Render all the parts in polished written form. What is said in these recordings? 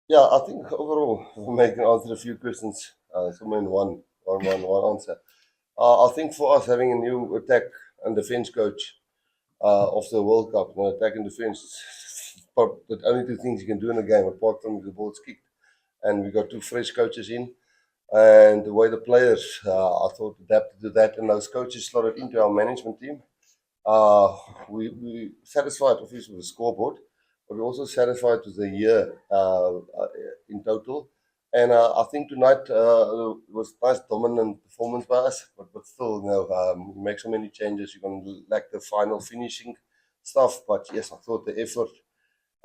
Yeah, I think overall, if I can answer a few questions, somewhere in one answer. I think for us having a new attack and defense coach of the World Cup, attack and defense, the only two things you can do in a game apart from the ball's kicked. And we got two fresh coaches in, and the way the players, I thought, adapted to that, and those coaches slotted into our management team. Uh, we satisfied obviously with the scoreboard, but we're also satisfied with the year in total. And I think tonight was nice dominant performance by us, but still, you make so many changes, you're going to lack the final finishing stuff. But yes, I thought the effort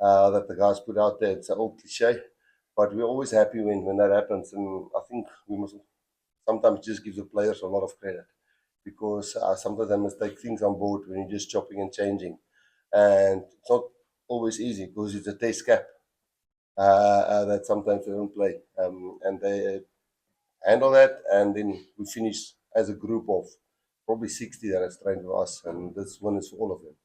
that the guys put out there, it's an old cliche, but we're always happy when that happens. And I think we must sometimes just give the players a lot of credit because sometimes they must take things on board when you're just chopping and changing. And it's not always easy because it's a test cap that sometimes they don't play. And they handle that, and then we finish as a group of probably 60 that has trained with us, and this one is for all of them.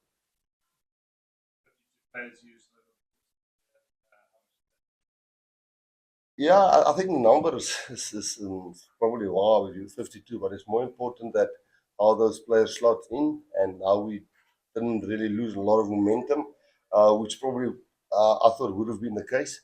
Yeah, I think the number is probably wow, we use 52, but it's more important that how those players slot in and how we didn't really lose a lot of momentum, which probably I thought would have been the case.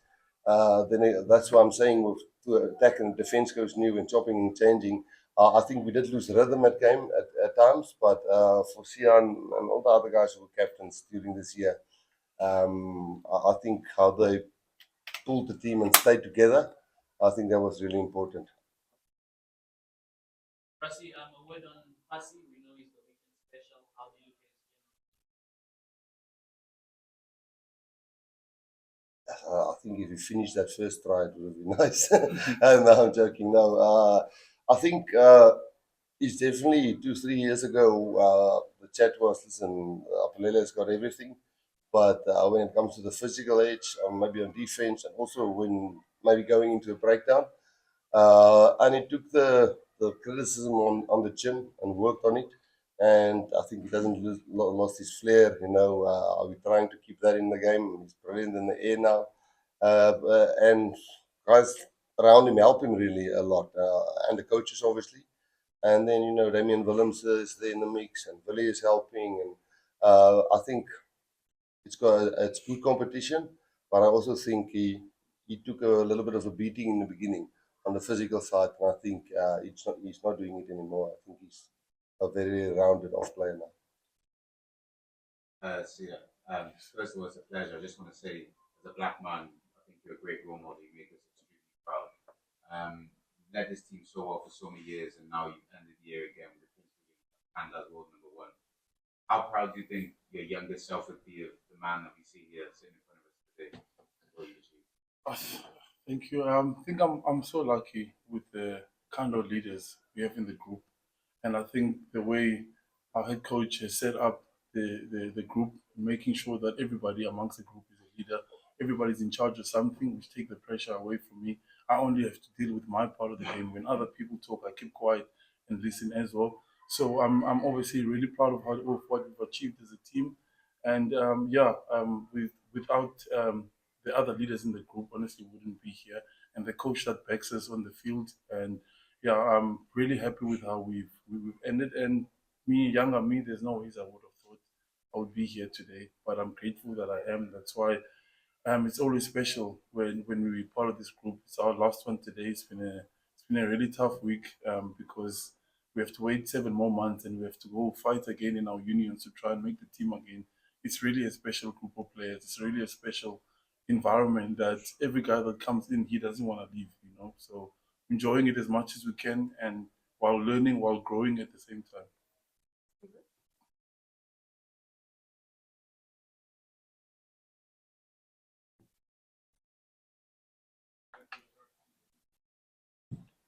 That's why I'm saying with to attack and defense goes new and chopping and changing. I think we did lose rhythm at game at times, but for Sian and all the other guys who were captains during this year, I think how they pulled the team and stayed together. I think that was really important. I think if we finish that first try, it would be nice. No, I'm joking. No, I think it's definitely 2, 3 years ago. The chat was, listen, Apolele's got everything, but when it comes to the physical edge, maybe on defense, and also when maybe going into a breakdown, and he took the criticism on the chin and worked on it. And I think he doesn't lost his flair. Are we trying to keep that in the game? He's brilliant in the air now, and guys around him help him really a lot, and the coaches obviously. And then Damian Willems is there in the mix, and Willie is helping, and I think it's good competition, but I also think he took a little bit of a beating in the beginning on the physical side, and I think he's not doing it anymore. I think he's a very rounded off player now. So yeah, first of all, it's a pleasure. I just want to say, as a black man, I think you're a great role model. You make us extremely proud. Led this team so well for so many years, and now you've ended the year again with the Prince and as world number 1. How proud do you think your younger self would be of the man that we see here sitting in front of us today? What you achieved? Thank you. I think I'm so lucky with the kind of leaders we have in the group, and I think the way our head coach has set up the group, making sure that everybody amongst the group is a leader, everybody's in charge of something, which take the pressure away from me. I only have to deal with my part of the game. When other people talk, I keep quiet and listen as well. So I'm obviously really proud of what we've achieved as a team, and without the other leaders in the group honestly wouldn't be here, and the coach that backs us on the field. And yeah, I'm really happy with how we've ended. And me, younger me, there's no ways I would have thought I would be here today, but I'm grateful that I am. That's why it's always special when we part of this group. It's our last one today. It's been a really tough week because we have to wait 7 more months and we have to go fight again in our unions to try and make the team again. It's really a special group of players. It's really a special environment that every guy that comes in, he doesn't want to leave. So enjoying it as much as we can, and while learning, while growing at the same time.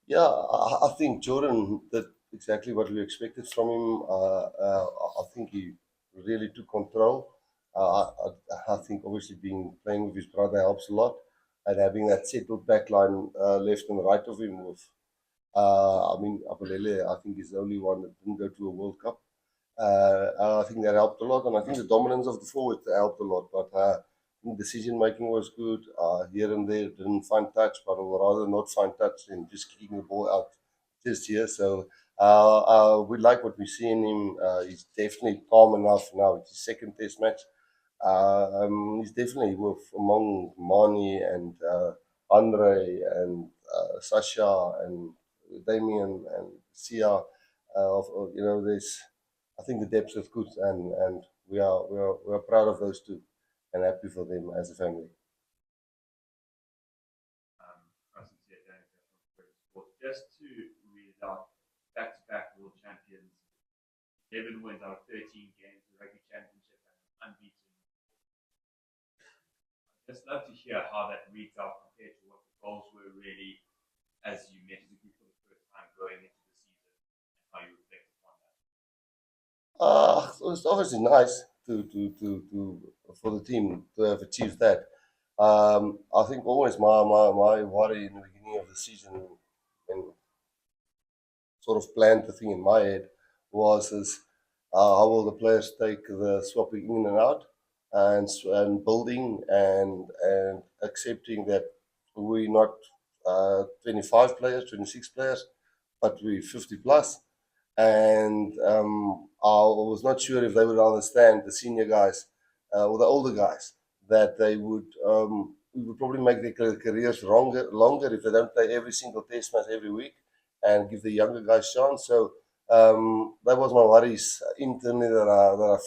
Yeah, I think Jordan did exactly what we expected from him. I think he really took control. I think obviously being playing with his brother helps a lot, and having that settled back line left and right of him with. I mean, Apolele, I think is the only one that didn't go to a World Cup. I think that helped a lot, and I think the dominance of the forward helped a lot. But decision making was good. Here and there, didn't find touch, but I would rather not find touch than just kicking the ball out just here. So we like what we see in him. He's definitely calm enough now. It's his second test match. He's definitely among Mani and Andre and Sasha and Damien and Sia. There's I think the depth is good, and we are proud of those two, and happy for them as a family. Just to read it out, back-to-back world champions, 11 wins out of 13 games, the rugby championship, and unbeaten. I'd just love to hear how that reads out compared to what the goals were really as you met as a group for the first time going into the season, and how you reflect upon that. It's obviously nice to for the team to have achieved that. I think always my worry in the beginning of the season, and sort of planned the thing in my head, was how will the players take the swapping in and out, and building and accepting that we're not 25 players, 26 players, but we're 50 plus. And I was not sure if they would understand, the senior guys or the older guys, that they would we would probably make their careers longer if they don't play every single test match every week and give the younger guys chance. So that was my worries internally that I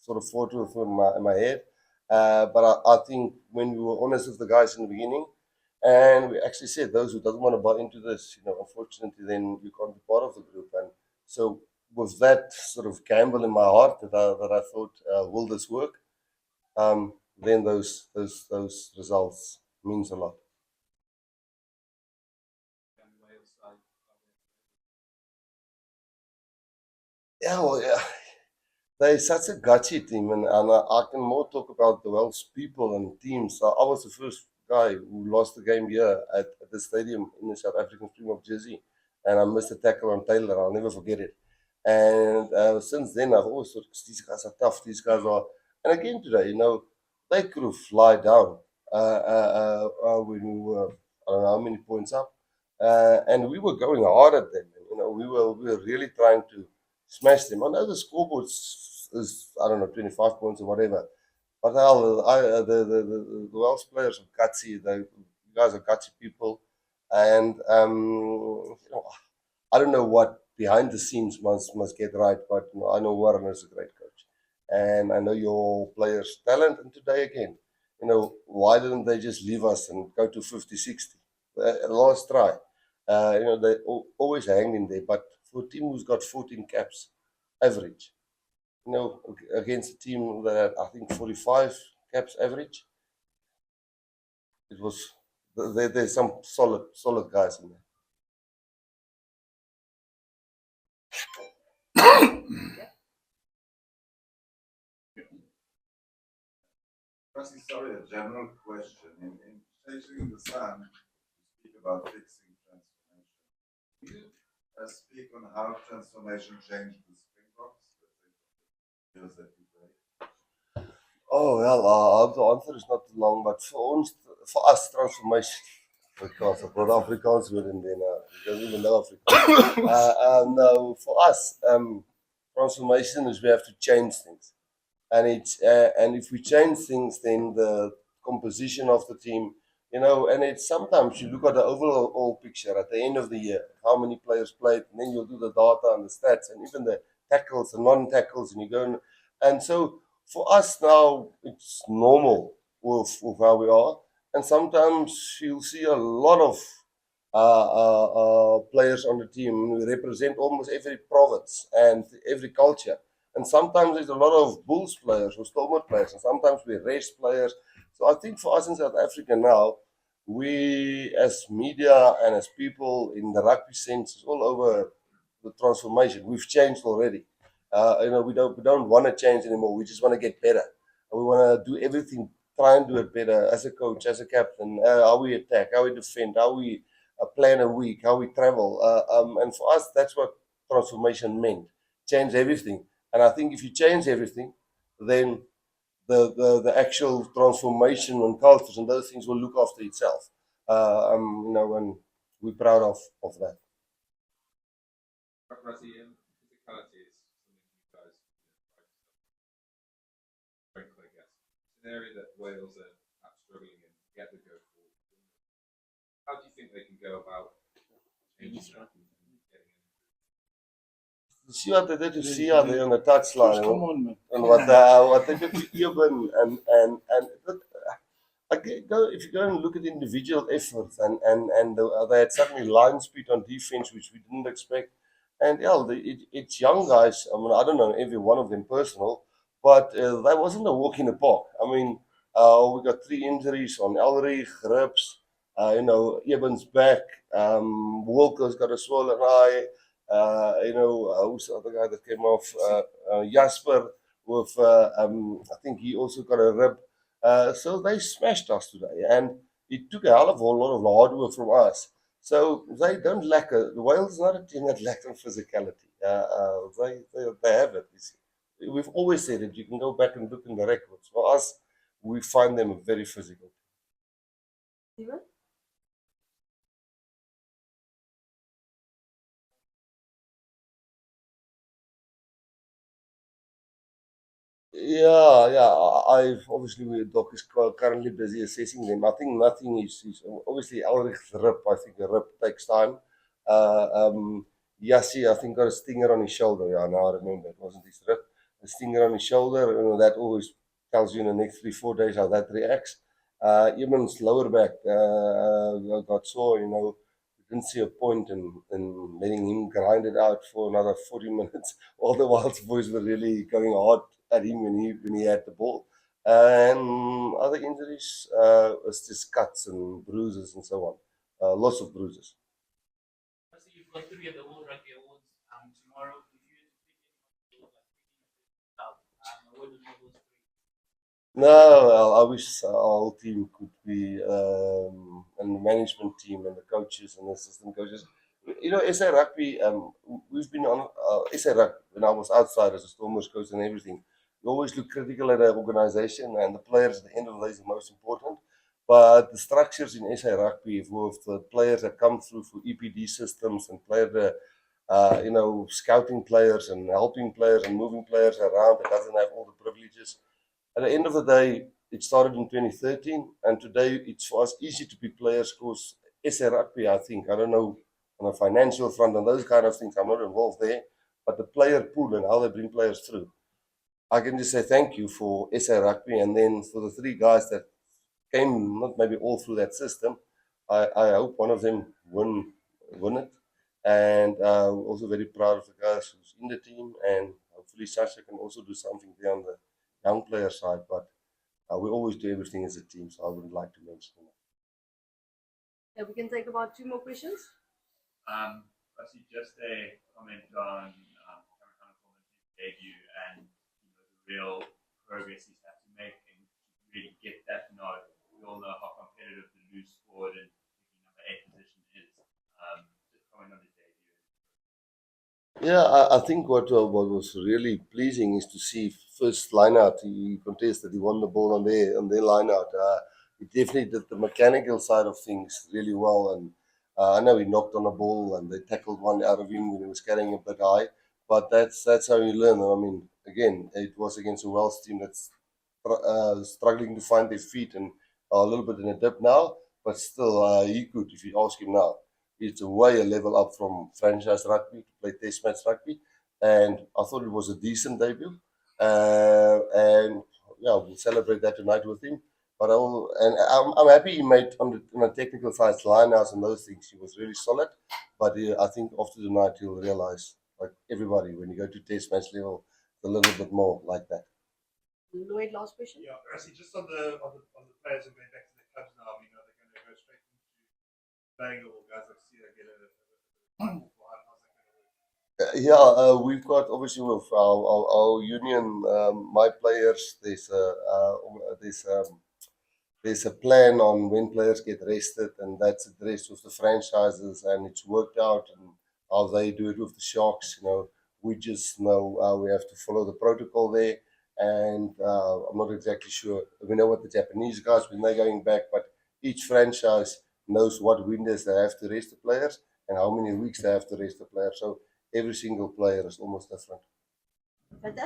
sort of fought with in my head. But I think when we were honest with the guys in the beginning, and we actually said those who doesn't want to buy into this, unfortunately, then you can't be part of the group. And so with that sort of gamble in my heart that I thought, will this work? Then those results means a lot. Yeah, well, yeah. They're such a gutsy team, and I can more talk about the Welsh people and teams. I was the first guy who lost the game here at the stadium in the South African Springbok jersey, and I missed a tackle on Taylor. I'll never forget it. And since then, I've always thought, these guys are tough. These guys are, and again today, they could have fly down when we were, I don't know how many points up, and we were going hard at them. We were really trying to smash them. I know the scoreboard is I don't know 25 points or whatever, but hell, the Welsh players are gutsy. You guys are gutsy people, and I don't know what behind the scenes must get right, but I know Warren is a great coach, and I know your players' talent. And today again, why didn't they just leave us and go to 50-60? Last try. They always hang in there, but for a team who's got 14 caps average, against a team that had, I think, 45 caps average, it was there's some solid guys in there. Rassie, sorry, a general question. In Chasing the Sun, you speak about fixing transformation. Can you speak on how transformation changed the Springboks, the years that you played? Oh well, the answer is not too long, but for us, transformation. Because I brought Afrikaans word in there now. You don't even know Afrikaans. No, for us, transformation is we have to change things, and if we change things, then the composition of the team, and it's sometimes you look at the overall picture at the end of the year, how many players played, and then you'll do the data and the stats and even the tackles and non-tackles, and you go and so for us now it's normal with how we are, and sometimes you'll see a lot of players on the team who represent almost every province and every culture. And sometimes there's a lot of Bulls players or Stormont players, and sometimes we rest players. So I think for us in South Africa now, we as media and as people in the rugby sense, is all over the transformation. We've changed already. We don't want to change anymore. We just want to get better. And we want to do everything, try and do it better as a coach, as a captain. How we attack, how we defend, how we plan a week, how we travel. And for us, that's what transformation meant. Change everything. And I think if you change everything, then the actual transformation and cultures and those things will look after itself. And we're proud of that. Rassie, physicality is something you guys strength, I guess. It's an area that Wales are struggling in to get the go forward. How do you think they can go about changing that and getting it? See what they did to see out there on the touchline, Come on, man. and what they did to Eben, and if you go and look at individual efforts, and they had suddenly line speed on defense, which we didn't expect. And yeah, it's young guys. I mean, I don't know every one of them personal, but that wasn't a walk in the park. I mean, we got 3 injuries on Elrich, ribs. Eben's back. Walker's got a swollen eye. Who's the other guy that came off? Jasper with, I think he also got a rib. So they smashed us today, and it took a hell of a lot of hard work from us. So they don't lack the Wales is not a team that lacks on physicality. They have it. We've always said it. You can go back and look in the records. For us, we find them very physical. Steven? Yeah. I've obviously Doc is currently busy assessing them. I think nothing is obviously Elrich's rib. I think a rib takes time. Yassi, I think got a stinger on his shoulder. Yeah, now I remember it wasn't his rib. A stinger on his shoulder. That always tells you in the next 3-4 days how that reacts. Eben's lower back got sore. Didn't see a point in letting him grind it out for another 40 minutes. All the Wilds boys were really going hard at him when he had the ball. And other injuries was just cuts and bruises and so on. Lots of bruises. So you've got 3 at the World Rugby Awards tomorrow. If you had to pick any what would be those 3? No, well, I wish our whole team could be, and the management team and the coaches and the assistant coaches. SA Rugby, we've been on SA Rugby when I was outside as a Stormers coach and everything. We always look critical at the organization, and the players at the end of the day is the most important. But the structures in SA Rugby, with the players that come through for EPD systems and scouting players and helping players and moving players around, it doesn't have all the privileges. At the end of the day, it started in 2013, and today it's for us easy to be players because SA Rugby, I think, I don't know, on a financial front and those kind of things, I'm not involved there, but the player pool and how they bring players through. I can just say thank you for SA Rugby, and then for the 3 guys that came, not maybe all through that system, I hope one of them win it. And we're also very proud of the guys who's in the team, and hopefully Sasha can also do something there on the young player side, but we always do everything as a team, so I wouldn't like to mention that. Yeah, we can take about 2 more questions. Actually, just a comment on Cameron Hunneful's debut and the real progress he's had to make and really get that nod. We all know how competitive the loose forward and number 8 position is. Just comment on his debut. Yeah, I think what was really pleasing is to see first line out. He contested, he won the ball on their line out. He definitely did the mechanical side of things really well, and I know he knocked on a ball and they tackled one out of him when he was carrying a bit high. But that's how you learn. I mean, again, it was against a Welsh team that's struggling to find their feet and a little bit in a dip now, but still he could, if you ask him now. It's way a level up from franchise rugby to play test match rugby, and I thought it was a decent debut. And yeah, we'll celebrate that tonight with him. But I'm happy he made on the technical side, lineouts and those things. He was really solid. But I think after tonight he'll realize, like everybody, when you go to test match level, it's a little bit more like that. Lloyd, last question. Yeah, Rassie, just on the players and going back to the clubs now, they're going to go straight into playing or guys like see they get We've got obviously with our union, my players. There's a plan on when players get rested, and that's addressed with the franchises, and it's worked out. And how they do it with the Sharks, we just know we have to follow the protocol there, and I'm not exactly sure. We know what the Japanese guys, when they're going back, but each franchise knows what windows they have to rest the players and how many weeks they have to rest the players. So every single player is almost different. Fantastic.